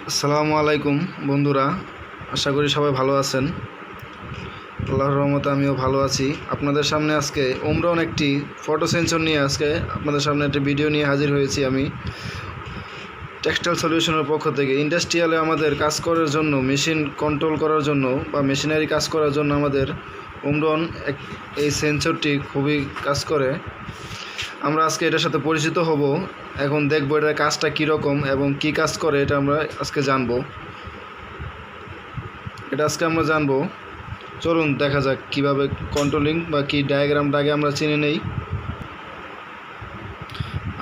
আসসালামু আলাইকুম বন্ধুরা, আশা করি সবাই ভালো আছেন। আল্লাহর রহমতে আমিও ভালো আছি। আপনাদের সামনে আজকে ওমরন একটি ফটো সেন্সর নিয়ে আজকে আপনাদের সামনে একটি ভিডিও নিয়ে হাজির হয়েছি। আমি টেক্সটাইল সলিউশনের পক্ষ থেকে ইন্ডাস্ট্রিয়ালে আমাদের কাজ করার জন্য, মেশিন কন্ট্রোল করার জন্য বা মেশিনারি কাজ করার জন্য আমাদের ওমরন এই সেন্সরটি খুবই কাজ করে। আমরা আজকে এটার সাথে পরিচিত হব। এখন দেখব এটার কাজটা কীরকম এবং কি কাজ করে, এটা আমরা আজকে জানবো। চলুন দেখা যাক কিভাবে কন্ট্রোলিং বা কি ডায়াগ্রামটা আগে আমরা চিনে নেই।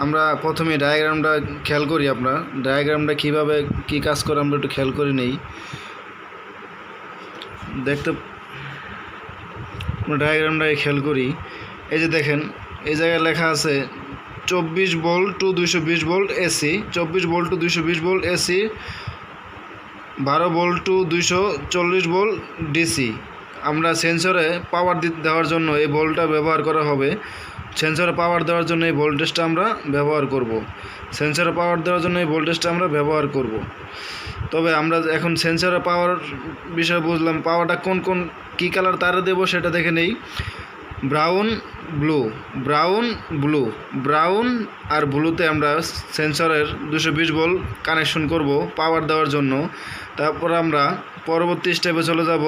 আমরা প্রথমে ডায়াগ্রামটা খেয়াল করি। আমরা ডায়াগ্রামটা কিভাবে কি কাজ করে আমরা একটু খেয়াল করে নেই। ডায়াগ্রামটা খেয়াল করি। এই যে দেখেন, এই জায়গায় লেখা আছে 24 volt to 220 volt AC, 24 volt to 220 volt AC, 12 volt to 240 volt DC. আমরা সেন্সরে পাওয়ার দেওয়ার জন্য এই ভোল্টটা ব্যবহার করা হবে। সেন্সরে পাওয়ার দেওয়ার জন্য এই ভোল্টেজটা আমরা ব্যবহার করব। তবে আমরা এখন সেন্সরে পাওয়ার বিষয় বুঝলাম। পাওয়ারটা কোন কী কালার তারে দেব সেটা দেখে নেই। ব্রাউন আর ব্লুতে আমরা সেন্সরের 220 ভোল্ট কানেকশন করব পাওয়ার দেওয়ার জন্য। তারপর আমরা পরবর্তী স্টেপে চলে যাব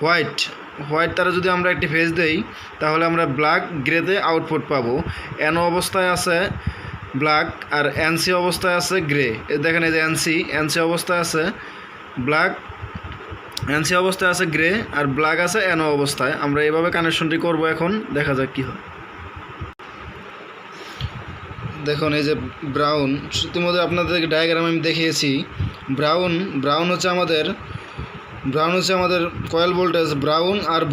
হোয়াইট তারা যদি আমরা একটি ফেজ দেই তাহলে আমরা ব্ল্যাক গ্রেতে আউটপুট পাবো। এনও অবস্থায় আছে ব্ল্যাক আর এনসি অবস্থায় আছে গ্রে। দেখেন, এই যে এনসি অবস্থায় আছে ব্ল্যাক, এনসি অবস্থায় আছে গ্রে আর ব্ল্যাক আছে এনও অবস্থায়। আমরা এইভাবে কানেকশনটি করব। এখন দেখা যাক কী হয়। দেখুন, এই যে ব্রাউন, ইতিমধ্যে আপনাদের ডায়াগ্রাম আমি দেখিয়েছি। ব্রাউন হচ্ছে আমাদের কয়েল ভোল্টেজ। ব্রাউন আর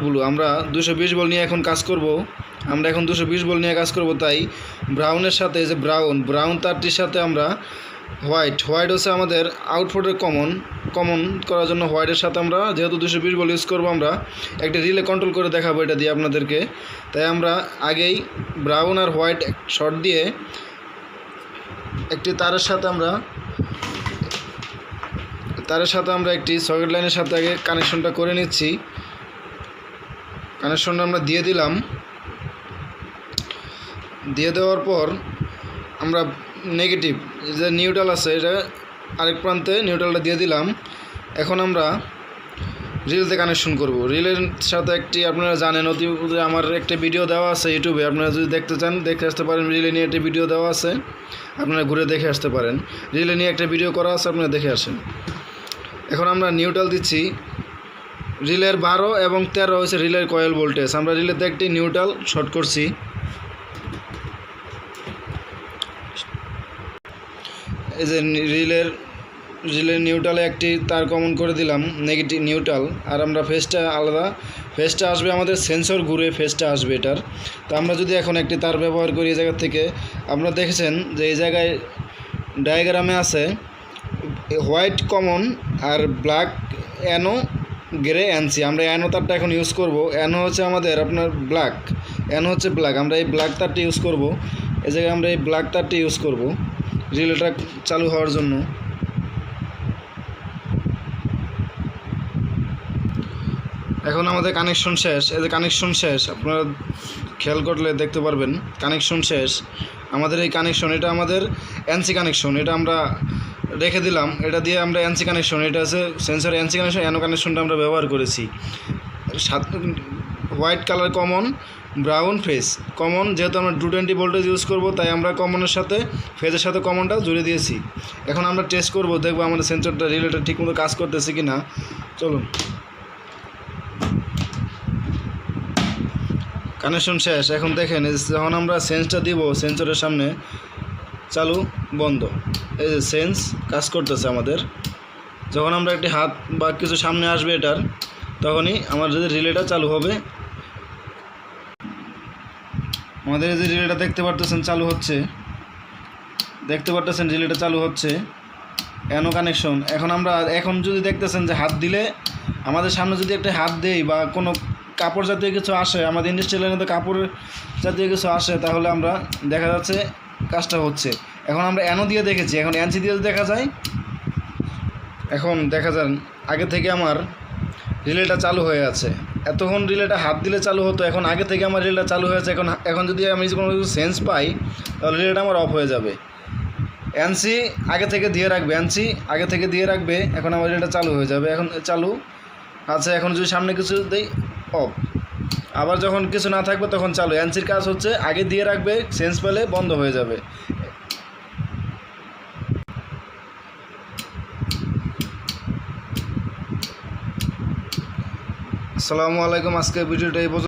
ব্লু আমরা 220 ভোল্ট নিয়ে এখন কাজ করব। তাই ব্রাউনের সাথে যে ব্রাউন তারটির সাথে আমরা হোয়াইট হচ্ছে আমাদের আউটপুটের কমন করার জন্য। হোয়াইটের সাথে আমরা যেহেতু 220 ভোল্ট ইউজ করবো, আমরা একটা রিলে কন্ট্রোল করে দেখাবো এটা দিয়ে আপনাদেরকে। তাই আমরা আগেই ব্রাউন আর হোয়াইট শর্ট দিয়ে একটি তারের সাথে আমরা একটি সকেট লাইনের সাথে আগে কানেকশনটা করে নিচ্ছি। কানেকশনটা আমরা দিয়ে দিলাম। দিয়ে দেওয়ার পর আমরা নেগেটিভ যে নিউট্রাল আছে, এটা আরেক প্রান্তে নিউট্রালটা দিয়ে দিলাম। এখন আমরা রিলতে কানেকশন করব। রিলের সাথে একটি, আপনারা জানেন, আমার একটা ভিডিও দেওয়া আছে ইউটিউবে। আপনারা যদি দেখতে চান দেখে আসতে পারেন। রিলে নিয়ে একটা ভিডিও দেওয়া আছে, আপনারা ঘুরে দেখে আসতে পারেন। রিলে নিয়ে একটা ভিডিও করা আছে, আপনারা দেখে আসেন। এখন আমরা নিউট্রাল দিচ্ছি। রিলের 12 এবং 13 হচ্ছে রিলের কয়েল ভোল্টেজ। আমরা রিলেতে একটি নিউট্রাল শর্ট করছি। এই যে রিলের নিউট্রালে একটি তার কমন করে দিলাম, নেগেটিভ নিউট্রাল। আর আমরা ফেজটা আলাদা, ফেজটা আসবে আমাদের সেন্সর ঘুরে ফেজটা আসবে এটার। তো আমরা যদি এখন একটি তার ব্যবহার করি এই জায়গা থেকে, আপনারা দেখেছেন যে এই জায়গায় ডায়াগ্রামে আছে হোয়াইট কমন আর ব্ল্যাক এনও গ্রে এনসি। আমরা এনও তারটা এখন ইউজ করব। এনও হচ্ছে আমাদের আপনার ব্ল্যাক, আমরা এই ব্ল্যাক তারটি ইউজ করব। এই জায়গায় আমরা এই ব্ল্যাক তারটি ইউজ করব রিলেটা চালু হওয়ার জন্য। এখন আমাদের কানেকশন শেষ। এই যে কানেকশন শেষ, আপনারা খেয়াল করলে দেখতে পারবেন কানেকশন শেষ। আমাদের এই কানেকশন, এটা আমাদের এনসি কানেকশন, এটা আমরা রেখে দিলাম। এটা দিয়ে আমরা এনসি কানেকশন, এটা আছে সেন্সর এনসি কানেকশন। এনও কানেকশনটা আমরা ব্যবহার করেছি। White colour common, brown phase common. যেহেতু আমরা 220 ভোল্টেজ ইউজ করব, তাই আমরা কমনের সাথে ফেজের সাথে কমনটা জুড়ে দিয়েছি। এখন আমরা টেস্ট করব, দেখবো আমাদের সেন্সরটা রিলেটা ঠিকমতো কাজ করতেছে কি না। চলুন। কানেকশন শেষ। এখন দেখেন, যখন আমরা সেন্সটা দিব সেন্সরের সামনে, চালু বন্ধ, এই যে সেন্স কাজ করতেছে আমাদের। যখন আমরা একটি হাত বা কিছু সামনে আসবে এটার, তখনই আমাদের রিলেটা চালু হবে। আমাদের এই যে রিলেটা দেখতে পারতেছেন রিলেটা চালু হচ্ছে। NO connection. এখন যদি দেখতেছেন যে হাত দিলে, আমাদের সামনে যদি একটা হাত দেই বা কোনো কাপড় জাতীয় কিছু আসে, আমাদের ইন্ডাস্ট্রিয়ালের মধ্যে কাপড় জাতীয় কিছু আসে, তাহলে আমরা দেখা যাচ্ছে কাজটা হচ্ছে। এখন আমরা এনও দিয়ে দেখেছি, এখন এনসি দিয়ে দেখা যায় এখন দেখা যান আগে থেকে আমার রিলেটা চালু হয়ে আছে, এতক্ষণ রিলেটা হাত দিলে চালু হতো, এখন আগে থেকে আমার রিলেটা চালু হয়ে আছে। এখন যদি আমি কোনো কিছু সেন্স পাই তাহলে রিলেটা আমার অফ হয়ে যাবে। এনসি আগে থেকে দিয়ে রাখবে, এনসি আগে থেকে দিয়ে রাখবে, এখন আমার রিলেটা চালু হয়ে যাবে। এখন চালু আছে, এখন যদি সামনে কিছু দেই অফ, আবার যখন কিছু না থাকবে তখন চালু। এনসির কাজ হচ্ছে আগে দিয়ে রাখবে, সেন্স পেলে বন্ধ হয়ে যাবে। আসসালামু আলাইকুম, আজকে ভিডিওটা এই পর্যন্ত।